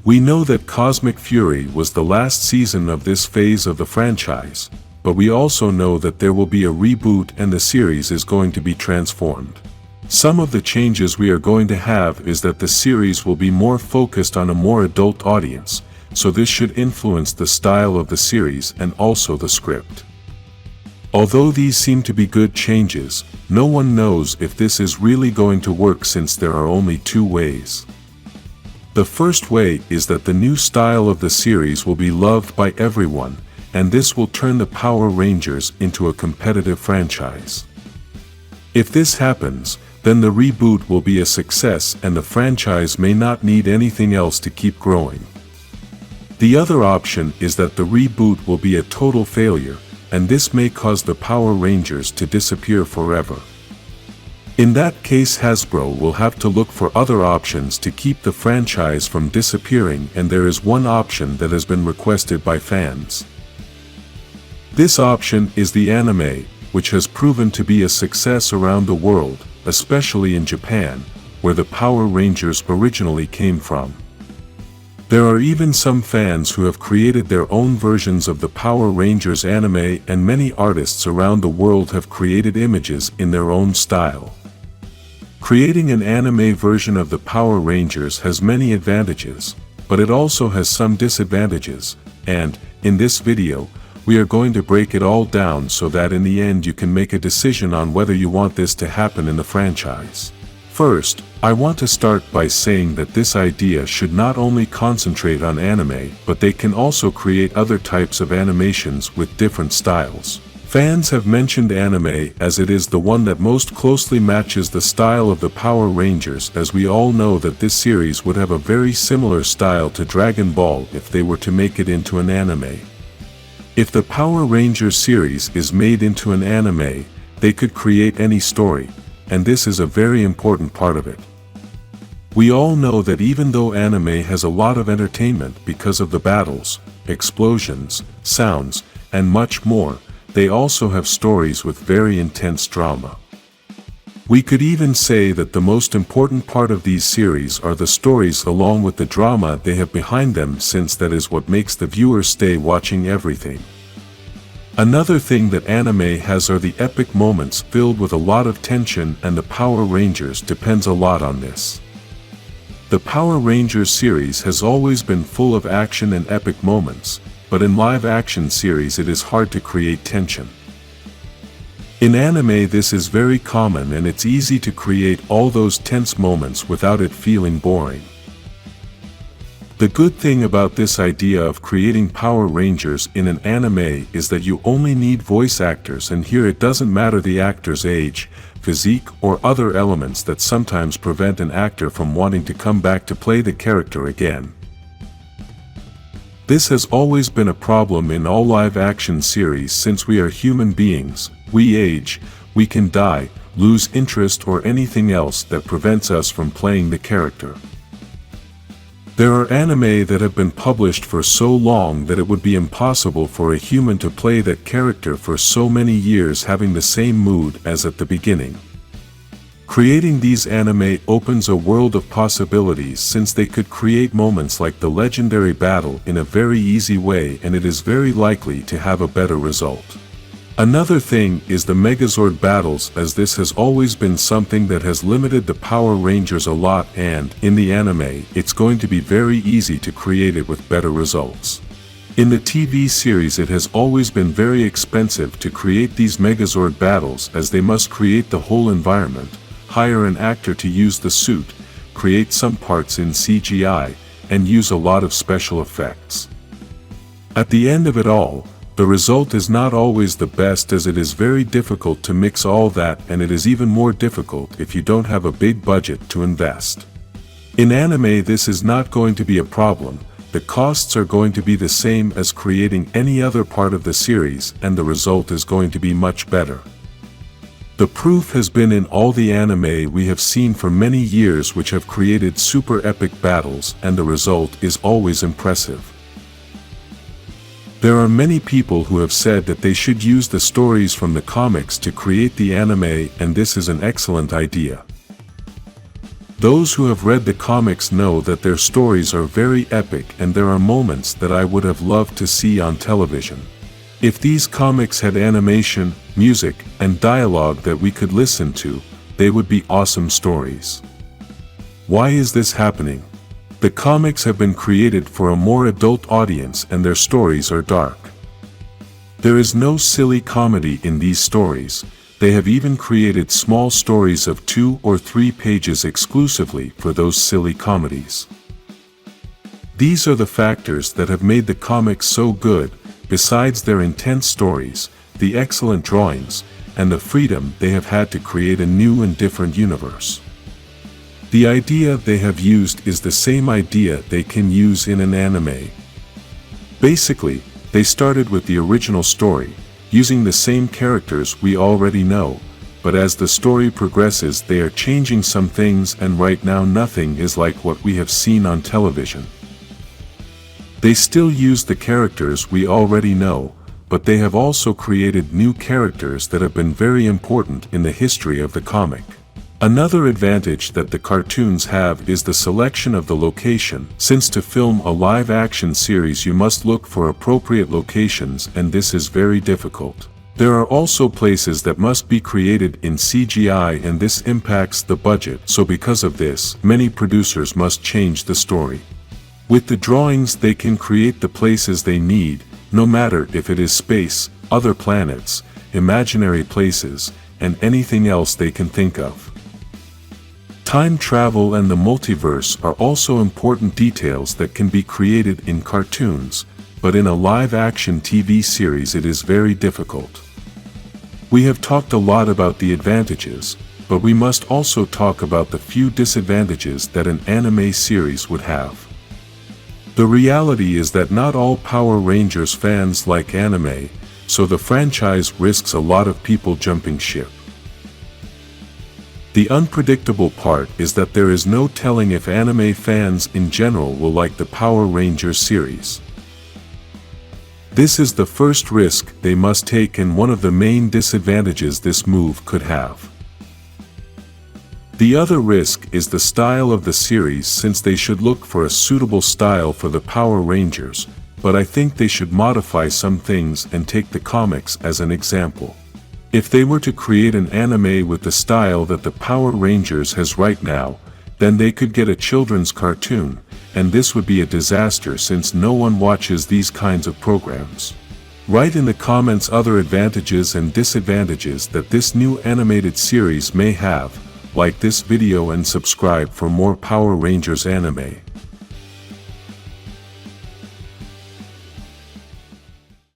We know that Cosmic Fury was the last season of this phase of the franchise, but we also know that there will be a reboot and the series is going to be transformed. Some of the changes we are going to have is that the series will be more focused on a more adult audience, so this should influence the style of the series and also the script. Although these seem to be good changes, no one knows if this is really going to work since there are only two ways. The first way is that the new style of the series will be loved by everyone, and this will turn the Power Rangers into a competitive franchise. If this happens, then the reboot will be a success and the franchise may not need anything else to keep growing. The other option is that the reboot will be a total failure, and this may cause the Power Rangers to disappear forever. In that case, Hasbro will have to look for other options to keep the franchise from disappearing, and there is one option that has been requested by fans. This option is the anime, which has proven to be a success around the world, especially in Japan, where the Power Rangers originally came from. There are even some fans who have created their own versions of the Power Rangers anime, and many artists around the world have created images in their own style. Creating an anime version of the Power Rangers has many advantages, but it also has some disadvantages, and, in this video, we are going to break it all down so that in the end you can make a decision on whether you want this to happen in the franchise. First, I want to start by saying that this idea should not only concentrate on anime, but they can also create other types of animations with different styles. Fans have mentioned anime as it is the one that most closely matches the style of the Power Rangers, as we all know that this series would have a very similar style to Dragon Ball if they were to make it into an anime. If the Power Rangers series is made into an anime, they could create any story, and this is a very important part of it. We all know that even though anime has a lot of entertainment because of the battles, explosions, sounds, and much more, they also have stories with very intense drama. We could even say that the most important part of these series are the stories along with the drama they have behind them, since that is what makes the viewer stay watching everything. Another thing that anime has are the epic moments filled with a lot of tension, and the Power Rangers depends a lot on this. The Power Rangers series has always been full of action and epic moments, but in live-action series it is hard to create tension. In anime this is very common, and it's easy to create all those tense moments without it feeling boring. The good thing about this idea of creating Power Rangers in an anime is that you only need voice actors, and here it doesn't matter the actor's age, physique, or other elements that sometimes prevent an actor from wanting to come back to play the character again. This has always been a problem in all live-action series, since we are human beings, we age, we can die, lose interest, or anything else that prevents us from playing the character. There are anime that have been published for so long that it would be impossible for a human to play that character for so many years having the same mood as at the beginning. Creating these anime opens a world of possibilities, since they could create moments like the legendary battle in a very easy way, and it is very likely to have a better result. Another thing is the Megazord battles, as this has always been something that has limited the Power Rangers a lot, and, in the anime, it's going to be very easy to create it with better results. In the TV series it has always been very expensive to create these Megazord battles, as they must create the whole environment, hire an actor to use the suit, create some parts in CGI, and use a lot of special effects. At the end of it all, the result is not always the best, as it is very difficult to mix all that, and it is even more difficult if you don't have a big budget to invest. In anime this is not going to be a problem. The costs are going to be the same as creating any other part of the series, and the result is going to be much better. The proof has been in all the anime we have seen for many years, which have created super epic battles, and the result is always impressive. There are many people who have said that they should use the stories from the comics to create the anime, and this is an excellent idea. Those who have read the comics know that their stories are very epic and there are moments that I would have loved to see on television. If these comics had animation, music, and dialogue that we could listen to, they would be awesome stories. Why is this happening? The comics have been created for a more adult audience and their stories are dark. There is no silly comedy in these stories. They have even created small stories of 2 or 3 pages exclusively for those silly comedies. These are the factors that have made the comics so good, besides their intense stories, the excellent drawings, and the freedom they have had to create a new and different universe. The idea they have used is the same idea they can use in an anime. Basically, they started with the original story, using the same characters we already know, but as the story progresses they are changing some things and right now nothing is like what we have seen on television. They still use the characters we already know, but they have also created new characters that have been very important in the history of the comic. Another advantage that the cartoons have is the selection of the location, since to film a live-action series you must look for appropriate locations and this is very difficult. There are also places that must be created in CGI and this impacts the budget, so because of this, many producers must change the story. With the drawings they can create the places they need, no matter if it is space, other planets, imaginary places, and anything else they can think of. Time travel and the multiverse are also important details that can be created in cartoons, but in a live-action TV series it is very difficult. We have talked a lot about the advantages, but we must also talk about the few disadvantages that an anime series would have. The reality is that not all Power Rangers fans like anime, so the franchise risks a lot of people jumping ship. The unpredictable part is that there is no telling if anime fans in general will like the Power Rangers series. This is the first risk they must take and one of the main disadvantages this move could have. The other risk is the style of the series, since they should look for a suitable style for the Power Rangers, but I think they should modify some things and take the comics as an example. If they were to create an anime with the style that the Power Rangers has right now, then they could get a children's cartoon, and this would be a disaster since no one watches these kinds of programs. Write in the comments other advantages and disadvantages that this new animated series may have, like this video and subscribe for more Power Rangers anime.